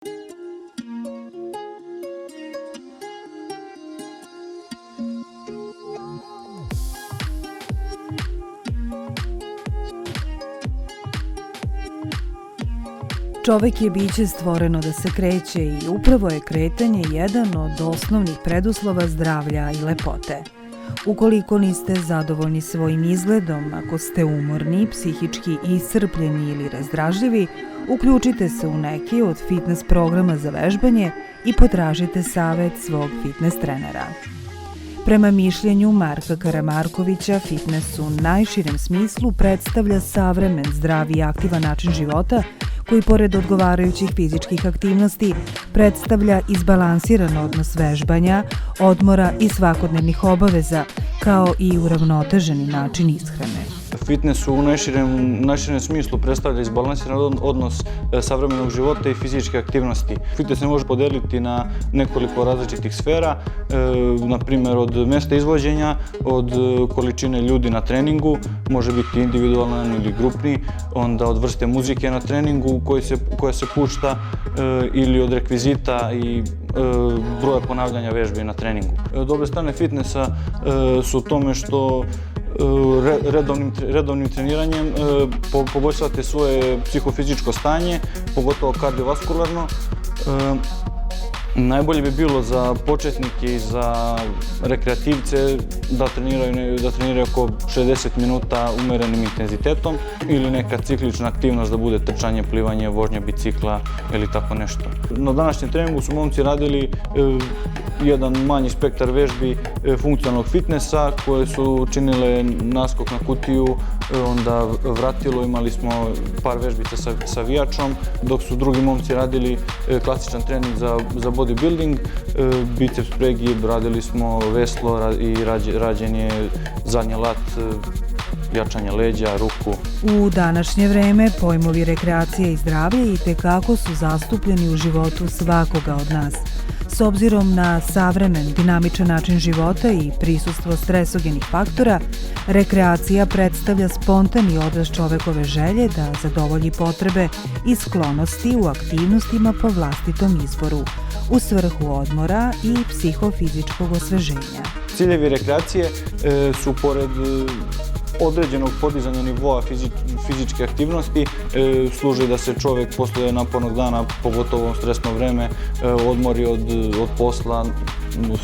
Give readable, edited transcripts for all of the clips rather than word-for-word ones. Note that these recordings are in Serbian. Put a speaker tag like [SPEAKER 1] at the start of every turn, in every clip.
[SPEAKER 1] Čovek je biće stvoreno da se kreće i upravo je kretanje jedan od osnovnih preduslova zdravlja i lepote. Ukoliko niste zadovoljni svojim izgledom, ako ste umorni, psihički iscrpljeni ili razdražljivi, uključite se u neki od fitness programa za vežbanje i potražite savet svog fitness trenera. Prema mišljenju Marka Karamarkovića, fitness u najširem smislu predstavlja savremen, zdrav i aktivan način života koji pored odgovarajućih fizičkih aktivnosti predstavlja izbalansiran odnos vežbanja, odmora i svakodnevnih obaveza, kao i uravnoteženi način ishrane.
[SPEAKER 2] Fitness u najširem smislu predstavlja izbalansiran odnos savremenog života i fizičke aktivnosti. Fitness se može podeliti na nekoliko različitih sfera, na primjer od mesta izvođenja, od količine ljudi na treningu, može biti individualan ili grupni, onda od vrste muzike na treningu koja se pušta ili od rekvizita i broja ponavljanja vežbi na treningu. Dobre strane fitnessa su u tome što redovnim treniranjem poboljšavate svoje psihofizičko stanje, pogotovo kardiovaskularno. Najbolje bi bilo za početnike i za rekreativce da treniraju oko 60 minuta umerenim intenzitetom ili neka ciklična aktivnost da bude trčanje, plivanje, vožnja bicikla ili tako nešto. Na današnjem treningu su momci radili jedan manji spektar vežbi funkcionalnog fitnessa koje su činile naskok na kutiju, onda vratilo, imali smo par vežbica sa vijačom, dok su drugi momci radili klasičan trening za bodybuilding, biceps pregib, radili smo veslo i rađen je zadnji lat, jačanje leđa, ruku.
[SPEAKER 1] U današnje vreme pojmovi rekreacije i zdravlje itekako su zastupljeni u životu svakoga od nas. S obzirom na savremen, dinamičan način života i prisustvo stresogenih faktora, rekreacija predstavlja spontani odraz čovekove želje da zadovolji potrebe i sklonosti u aktivnostima po vlastitom izboru, u svrhu odmora i psihofizičkog osveženja.
[SPEAKER 2] Ciljevi rekreacije su pored određenog podizanja nivoa fizičke aktivnosti služi da se čovjek posle napornog dana, pogotovo u stresno vreme, odmori od posla,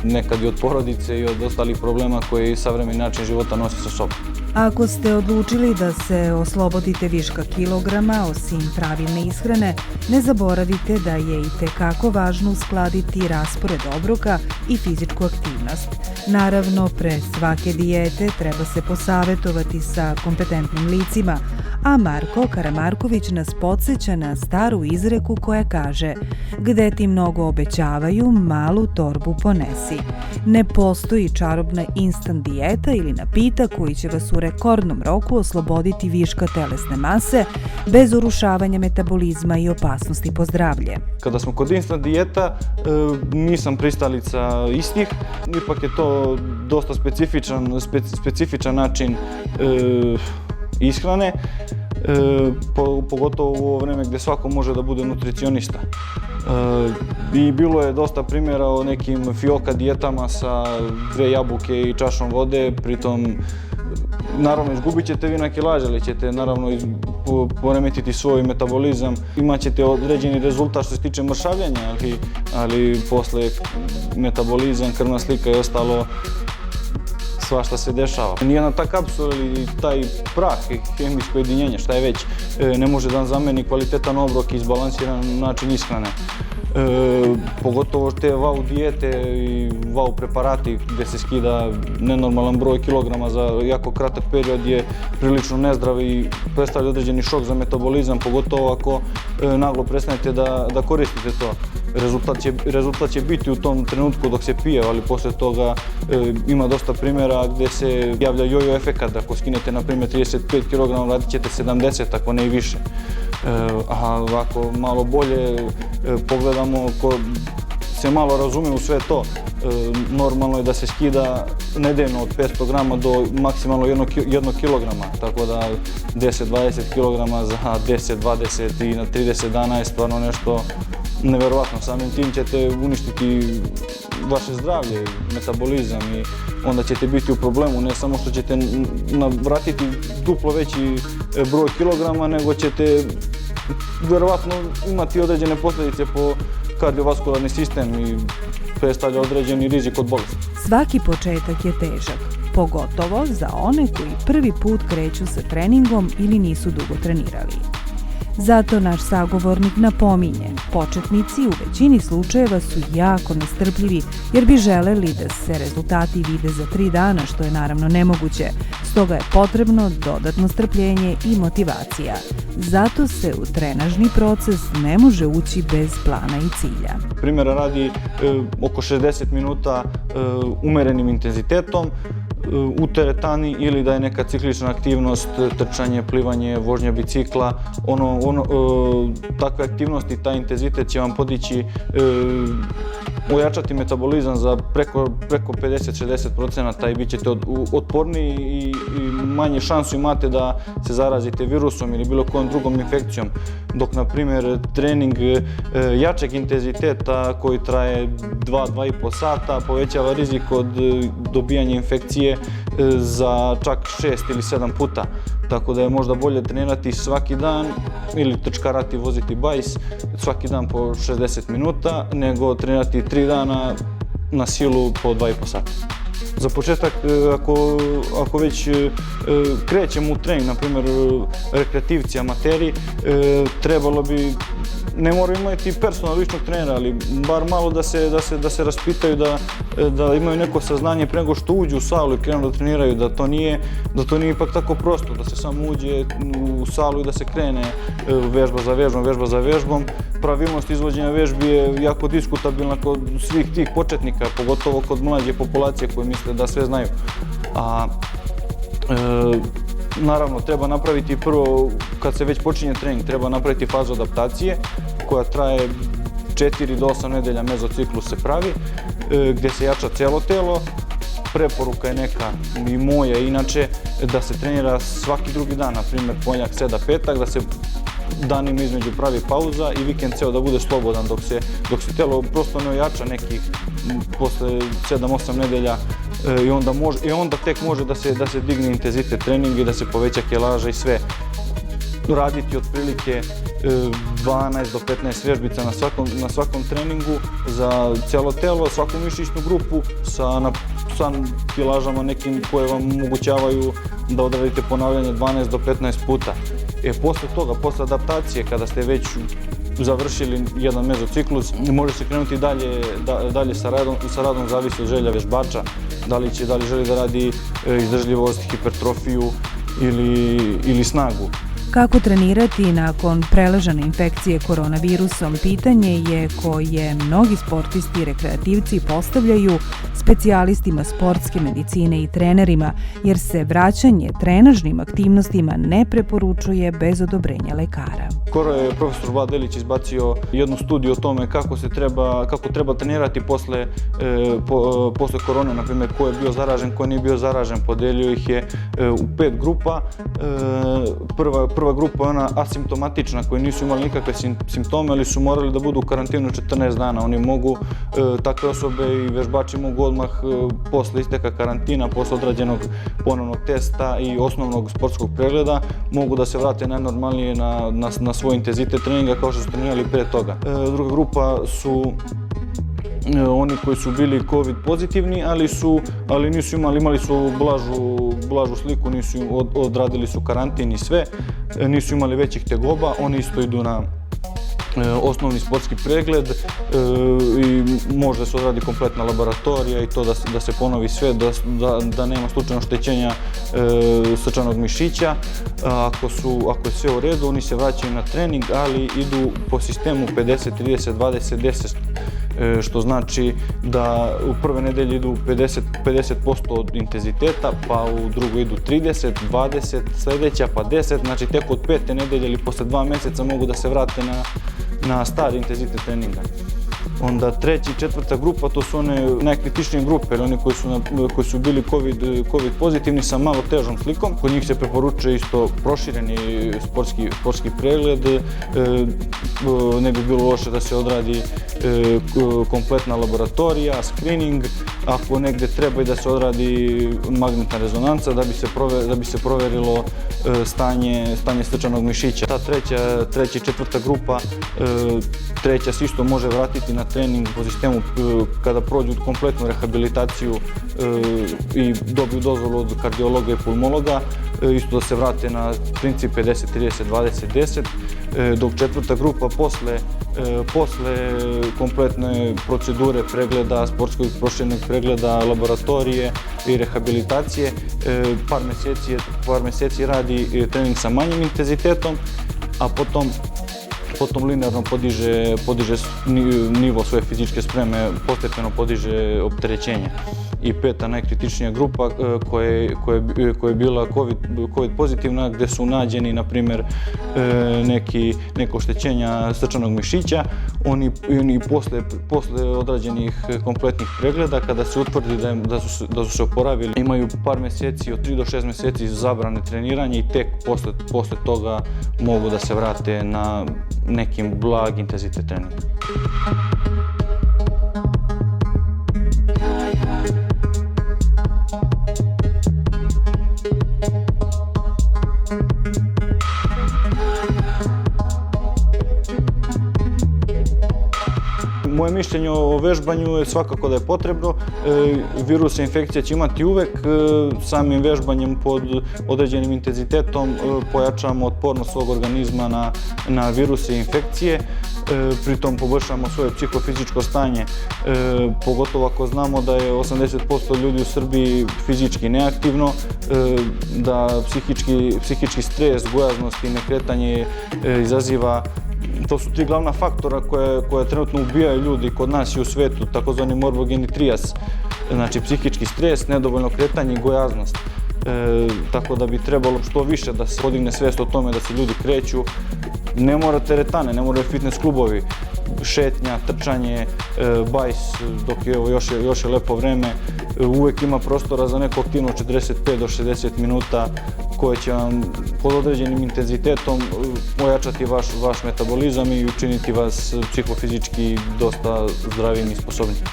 [SPEAKER 2] nekad i od porodice i od ostalih problema koje savremeni način života nosi sa sobom.
[SPEAKER 1] Ako ste odlučili da se oslobodite viška kilograma, osim pravilne ishrane, ne zaboravite da je itekako važno uskladiti raspored obroka i fizičku aktivnost. Naravno, pre svake dijete treba se posavetovati sa kompetentnim licima, a Marko Karamarković nas podsjeća na staru izreku koja kaže: "Gde ti mnogo obećavaju, malu torbu ponesi." Ne postoji čarobna instant dijeta ili napitak koji će vas u rekordnom roku osloboditi viška telesne mase bez urušavanja metabolizma i opasnosti po zdravlje.
[SPEAKER 2] Kada smo kod instant dijeta, nisam pristalica istih, ipak je to dosta specifičan način ishrane, pogotovo u ovo vreme gdje svako može da bude nutricionista. I bilo je dosta primjera o nekim fioka dijetama sa 2 jabuke i čašom vode, pritom naravno izgubit ćete vi na kilaži, ali ćete naravno poremetiti svoj metabolizam, imat ćete određeni rezultat što se tiče mršavljenja, ali posle metabolizam, krvna slika i ostalo, svašta se dešava. Nijedna ta kapsula ili taj prah, hemijsko jedinjenje, šta je već, ne može da zameni kvalitetan obrok i izbalansiran način ishrane. Pogotovo te VAU dijete i VAU preparati gdje se skida nenormalan broj kilograma za jako kratak period je prilično nezdrav i predstavlja određeni šok za metabolizam, pogotovo ako naglo prestanete da koristite to. Rezultat će biti u tom trenutku dok se pije, ali posle toga ima dosta primjera gdje se javlja jojo efekat. Ako skinete na primjer 35 kg, radit ćete 70, ako ne i više. A ako malo bolje pogledamo, ko se malo razume u sve to, normalno je da se skida nedeljno od 500 grama do maksimalno 1 kilograma, tako da 10-20 kilograma za 10-20 i na 30 dana je stvarno nešto neverovatno. Samim tim ćete uništiti vaše zdravlje, metabolizam i onda ćete biti u problemu. Ne samo što ćete vratiti duplo veći broj kilograma, nego ćete verovatno imati određene posljedice po kardiovaskularni sistem i predstavlja određeni rizik od bolesti.
[SPEAKER 1] Svaki početak je težak, pogotovo za one koji prvi put kreću sa treningom ili nisu dugo trenirali. Zato naš sagovornik napominje, početnici u većini slučajeva su jako nestrpljivi jer bi želeli da se rezultati vide za 3 dana, što je naravno nemoguće. Stoga je potrebno dodatno strpljenje i motivacija. Zato se u trenažni proces ne može ući bez plana i cilja.
[SPEAKER 2] Primjera radi oko 60 minuta umerenim intenzitetom u teretani ili da je neka ciklična aktivnost, trčanje, plivanje, vožnja bicikla. Takve aktivnosti, taj intenzitet će vam podići, ojačati metabolizam za preko 50-60% i bit ćete otporniji i manje šansu imate da se zarazite virusom ili bilo kojom drugom infekcijom. Dok, na primjer, trening jačeg intenziteta koji traje 2-2,5 sata povećava rizik od dobijanja infekcije za čak 6 ili 7 puta. Tako da je možda bolje trenirati svaki dan ili trčkarati, voziti bajs svaki dan po 60 minuta, nego trenirati 3 dana na silu po 2,5 sata. Za početak, ako već krećemo u trening, na primjer rekreativci, amateri, trebalo bi, ne moraju imati personal ličnog trenera, ali bar malo da se raspitaju, da imaju neko saznanje pre nego što uđu u salu i krenu da treniraju, da to nije ipak tako prosto, da se samo uđe u salu i da se krene vežba za vežbom. Pravilnost izvođenja vežbi je jako diskutabilna kod svih tih početnika, pogotovo kod mlađe populacije koje misle da sve znaju. Naravno, treba napraviti prvo, kad se već počinje trening, treba napraviti fazu adaptacije koja traje 4 do 8 nedelja, mezociklus se pravi, gdje se jača celo telo. Preporuka je neka i moja inače da se trenira svaki drugi dan, na primjer ponedjeljak, srijeda, petak, da se danima između pravi pauza i vikend ceo da bude slobodan dok se telo prosto ne ojača nekih posle 7-8 nedelja i onda tek može da se digne intenzitet treninga i da se poveća kilaža i sve. Raditi otprilike 12 do 15 vježbica na svakom treningu za cijelo telo, svaku mišićnu grupu sa kilažama nekim koje vam omogućavaju da odradite ponavljanje 12 do 15 puta. Posle toga, posle adaptacije, kada ste već završili jedan mezociklus, može se krenuti dalje sa radom, zavisi od želja vežbača, da li želi da radi izdržljivost, hipertrofiju ili snagu.
[SPEAKER 1] Kako trenirati nakon preležane infekcije koronavirusom, pitanje je koje mnogi sportisti i rekreativci postavljaju specijalistima sportske medicine i trenerima, jer se vraćanje trenažnim aktivnostima ne preporučuje bez odobrenja lekara.
[SPEAKER 2] Skoro je profesor Vlad Delić izbacio jednu studiju o tome kako treba trenirati posle korone, na primjer ko je bio zaražen, ko nije bio zaražen, podelio ih je u 5 grupa. Prva grupa je ona asimptomatična, koji nisu imali nikakve simptome, ali su morali da budu u karantinu 14 dana. Oni mogu, takve osobe i vežbači mogu odmah posle isteka karantina, posle odrađenog ponovnog testa i osnovnog sportskog pregleda, mogu da se vrate najnormalnije na svoj intenzitet treninga kao što su trenirali pre toga. Druga grupa su oni koji su bili COVID pozitivni, ali nisu imali su blažu sliku, odradili su karantin i sve, nisu imali većih tegoba, oni isto idu na osnovni sportski pregled i može se odradi kompletna laboratorija i to da se ponovi sve, da nema slučajno oštećenja srčanog mišića. Ako je sve u redu, oni se vraćaju na trening, ali idu po sistemu 50, 30, 20, 10, što znači da u prve nedelje idu 50% od intenziteta, pa u drugu idu 30, 20, sljedeća pa 10, znači tek od 5. nedelje ili posle 2 mjeseca mogu da se vrate na stari intenzitet treninga. Onda treća i četvrta grupa, to su one najkritičnije grupe, ili oni koji su bili COVID pozitivni sa malo težom slikom. Kod njih se preporučuje isto prošireni sportski pregled. Ne bi bilo loše da se odradi kompletna laboratorija, screening, ako negde treba i da se odradi magnetna rezonanca da bi se proverilo stanje srčanog mišića. Ta treća i četvrta grupa, treća se isto može vratiti na trening po sistemu kada prođu kompletnu rehabilitaciju i dobiju dozvolu od kardiologa i pulmologa, isto da se vrate na princip 50-30-20-10, dok četvrta grupa posle kompletne procedure pregleda, sportskog proširenog pregleda, laboratorije i rehabilitacije, par meseci radi trening sa manjim intenzitetom, a potom linearno podiže nivo svoje fizičke spreme, postepeno podiže opterećenje. I peta najkritičnija grupa koja je bila COVID pozitivna, gde su nađeni, na primjer, neke oštećenja srčanog mišića, oni posle odrađenih kompletnih pregleda, kada se utvrdi da su se oporavili, imaju par meseci, od 3 do 6 meseci zabrane treniranja i tek posle toga mogu da se vrate na nekim blag intenzitet treninga. Moje mišljenje o vežbanju je svakako da je potrebno. Virusa infekcija će imati uvek. Samim vežbanjem pod određenim intenzitetom pojačamo otpornost svog organizma na viruse i infekcije. Pritom poboljšamo svoje psihofizičko stanje, pogotovo ako znamo da je 80% ljudi u Srbiji fizički neaktivno, da psihički stres, gojaznost i nekretanje izaziva. To su tri glavna faktora koje trenutno ubijaju ljudi kod nas i u svetu, takozvani morbogeni trijas, znači psihički stres, nedovoljno kretanje i gojaznost. Tako da bi trebalo što više da se podigne svest o tome da se ljudi kreću. Ne mora teretane, ne moraju fitness klubovi, šetnja, trčanje, bajs, dok je još je lepo vreme. Uvek ima prostora za neku aktivnost 45 do 60 minuta koje će vam pod određenim intenzitetom ojačati vaš metabolizam i učiniti vas psihofizički dosta zdravijim i sposobnijim.